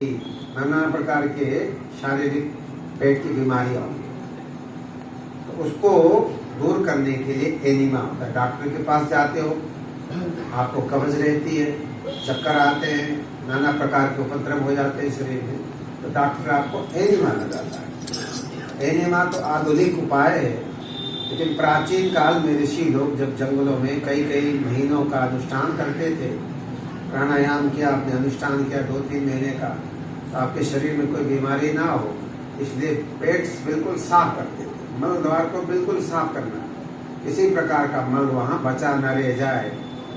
नाना प्रकार के शारीरिक पेट की बीमारियां होंगी, तो उसको दूर करने के लिए एनीमा होता है। डॉक्टर के पास जाते हो, आपको कब्ज रहती है, चक्कर आते हैं, नाना प्रकार के उपद्रव हो जाते हैं शरीर में, तो डॉक्टर आपको एनीमा लगाता है। एनीमा तो आधुनिक उपाय है, लेकिन प्राचीन काल में ऋषि लोग जब जंगलों में कई कई महीनों का अनुष्ठान करते थे, प्राणायाम किया, आपने अनुष्ठान किया 2-3 महीने का, तो आपके शरीर में कोई बीमारी ना हो, इसलिए पेट बिल्कुल साफ करते थे। मल द्वार को बिल्कुल साफ करना, किसी प्रकार का मल वहाँ बचा न रह जाए।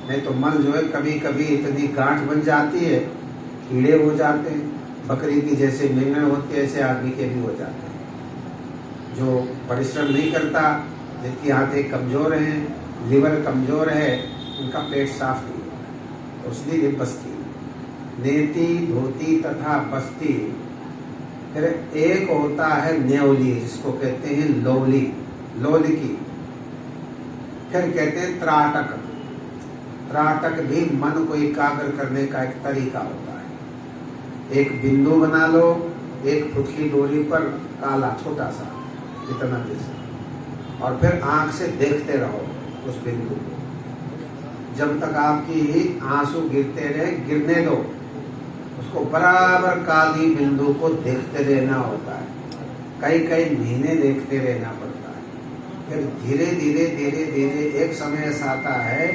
नहीं तो मल जो है कभी कभी इतनी गांठ बन जाती है, कीड़े हो जाते हैं, बकरी की जैसे मेंगन होती है ऐसे आदमी के भी हो जाते हैं। जो परिश्रम नहीं करता, जिनकी आंतें कमजोर हैं, लिवर कमजोर है, उनका पेट साफ नहीं होता, तो इसलिए ये बस्ती, नेति, धोती तथा बस्ती। फिर एक होता है न्योली, जिसको कहते हैं लोली, लोलिकी। फिर कहते हैं त्राटक। त्राटक भी मन को एकाग्र करने का एक तरीका होता है। एक बिंदु बना लो, 1 फुट की दूरी पर काला छोटा सा, इतना जैसा, और फिर आंख से देखते रहो उस बिंदु को, जब तक आपकी आंसू गिरते रहे, गिरने दो उसको, बराबर काली बिंदु को देखते रहना होता है। कई कई महीने देखते रहना पड़ता है। फिर धीरे धीरे धीरे धीरे एक समय ऐसा आता है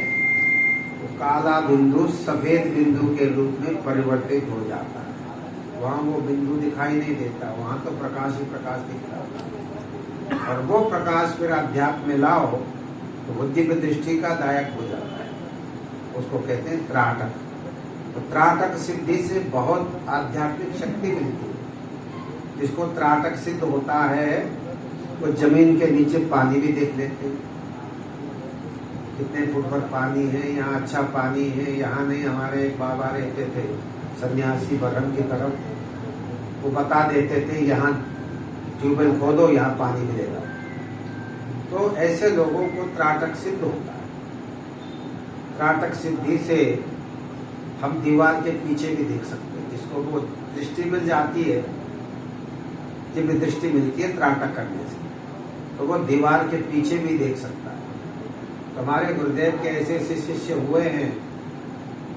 तो काला बिंदु सफेद बिंदु के रूप में परिवर्तित हो जाता है। वहाँ वो बिंदु दिखाई नहीं देता, वहाँ तो प्रकाश ही प्रकाश दिख रहा होता है। और वो प्रकाश फिर अध्यात्म में लाओ तो बुद्धि की दृष्टि का दायक हो जाता है। उसको कहते हैं त्राटक। तो त्राटक सिद्धि से बहुत आध्यात्मिक शक्ति मिलती है। जिसको त्राटक सिद्ध होता है वो जमीन के नीचे पानी भी देख लेते हैं, कितने फुट पर पानी है, यहाँ अच्छा पानी है, यहाँ नहीं। हमारे एक बाबा रहते थे सन्यासी बरहम की तरफ, वो बता देते थे यहाँ ट्यूबवेल खोदो, यहाँ पानी मिलेगा। तो ऐसे लोगों को त्राटक सिद्ध होता है। त्राटक सिद्धि से हम दीवार के पीछे भी देख सकते हैं। जिसको वो दृष्टि मिल जाती है, दिव्य दृष्टि मिलती है त्राटक करने से, तो वो दीवार के पीछे भी देख सकता है। तो हमारे गुरुदेव के ऐसे ऐसे शिष्य हुए हैं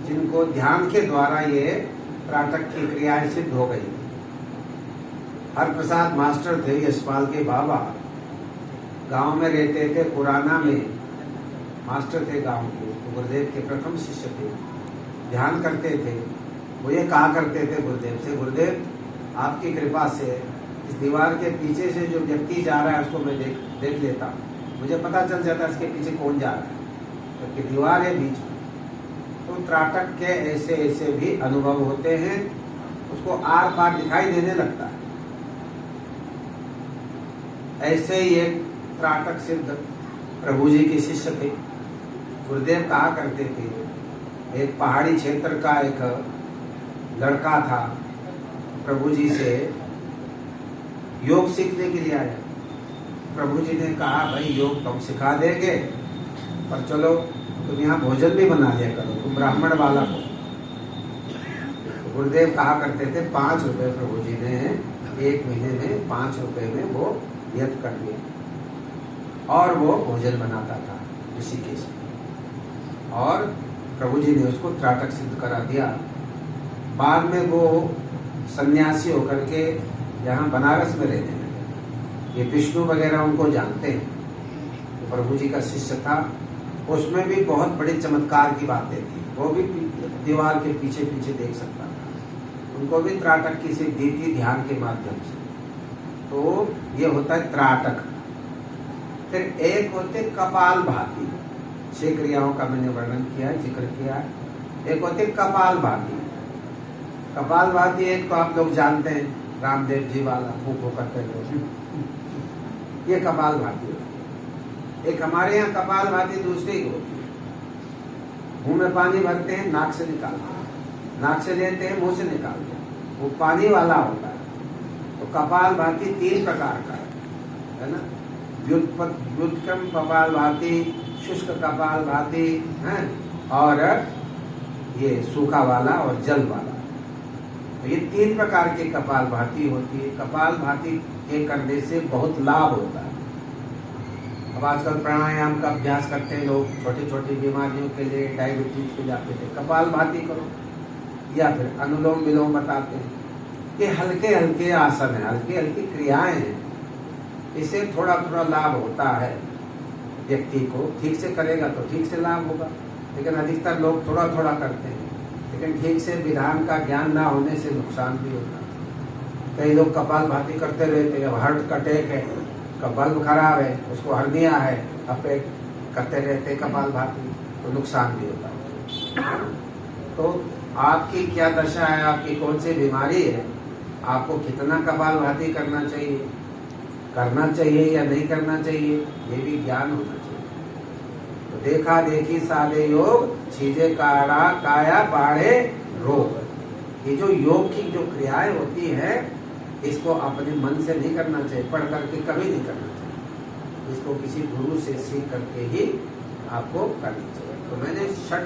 जिनको ध्यान के द्वारा ये त्राटक की क्रियाएं सिद्ध हो गई। हर प्रसाद मास्टर थे यशपाल के बाबा, गांव में रहते थे, पुराना में मास्टर थे गांव के, तो गुरुदेव के प्रथम शिष्य थे, ध्यान करते थे। वो ये कहा करते थे गुरुदेव से, गुरुदेव आपकी कृपा से इस दीवार के पीछे से जो व्यक्ति जा रहा है उसको मैं देख लेता हूँ, मुझे पता चल जाता है इसके पीछे कौन जा रहा है, क्योंकि तो दीवार है बीच में। तो त्राटक के ऐसे ऐसे भी अनुभव होते हैं, उसको आर पार दिखाई देने लगता है। ऐसे ही एक त्राटक सिद्ध प्रभु जी के शिष्य थे। गुरुदेव कहा करते थे, एक पहाड़ी क्षेत्र का एक लड़का था, प्रभु जी से योग सीखने के लिए आया। प्रभु जी ने कहा, भाई योग तुम सिखा देंगे, पर चलो तुम यहाँ भोजन भी बना लिया करो, तुम ब्राह्मण वाला हो। तो गुरुदेव कहा करते थे 5 रुपए प्रभु जी ने 1 महीने में 5 रुपए में वो यज्ञ कर लिया, और वो भोजन बनाता था ऋषिकेश में, और प्रभु जी ने उसको त्राटक सिद्ध करा दिया। बाद में वो सन्यासी होकर के यहाँ बनारस में रहने लगे। ये विष्णु वगैरह उनको जानते हैं, तो प्रभु जी का शिष्य था। उसमें भी बहुत बड़े चमत्कार की बातें थी, वो भी दीवार के पीछे पीछे देख सकता था। उनको भी त्राटक की सिद्धि थी ध्यान के माध्यम से। तो ये होता है त्राटक। फिर एक होते कपाल भाती, 6 क्रियाओं का मैंने वर्णन किया है, जिक्र किया है। एक होते कपाल भाती। कपाल भाती एक तो आप लोग जानते हैं, रामदेव जी वाला फूफो करते हैं, ये कपाल भाती है। एक हमारे यहाँ कपाल भाती दूसरी होती है, मुंह में पानी भरते हैं, नाक से निकालते हैं, नाक से लेते हैं, मुंह से निकालते हैं, वो पानी वाला होता है। तो कपाल भाती 3 प्रकार का है ना, व्युत्क्रम कपाल भाती, शुष्क कपाल भाती है, और ये सूखा वाला और जल वाला। तो ये 3 प्रकार के कपालभाति होती है। कपालभाति के करने से बहुत लाभ होता है। अब आजकल प्राणायाम का अभ्यास करते हैं लोग, छोटी छोटी बीमारियों के लिए, डायबिटीज पे जाते थे, कपालभाति करो, या फिर अनुलोम विलोम बताते हैं। ये हल्के हल्के आसन है, हल्की हल्की क्रियाएं हैं, इससे थोड़ा थोड़ा लाभ होता है। व्यक्ति को ठीक से करेगा तो ठीक से लाभ होगा, लेकिन अधिकतर लोग थोड़ा थोड़ा करते हैं, लेकिन ठीक से विधान का ज्ञान ना होने से नुकसान भी होता है। कई लोग कपालभाति करते रहते हैं, हार्ट अटैक है, बल्ब खराब है, उसको हर्निया है, अब करते रहते कपालभाति, तो नुकसान भी होता है। तो आपकी क्या दशा है, आपकी कौन सी बीमारी है, आपको कितना कपालभाति करना चाहिए या नहीं करना चाहिए, ये भी ज्ञान होना चाहिए। तो देखा देखी साधे योग, चीजें काया बाढ़े रोग। ये जो योग की जो क्रियाएं होती हैं, इसको अपने मन से नहीं करना चाहिए, पढ़ करके कभी नहीं करना चाहिए, इसको किसी गुरु से सीख करके ही आपको करनी चाहिए। तो मैंने 6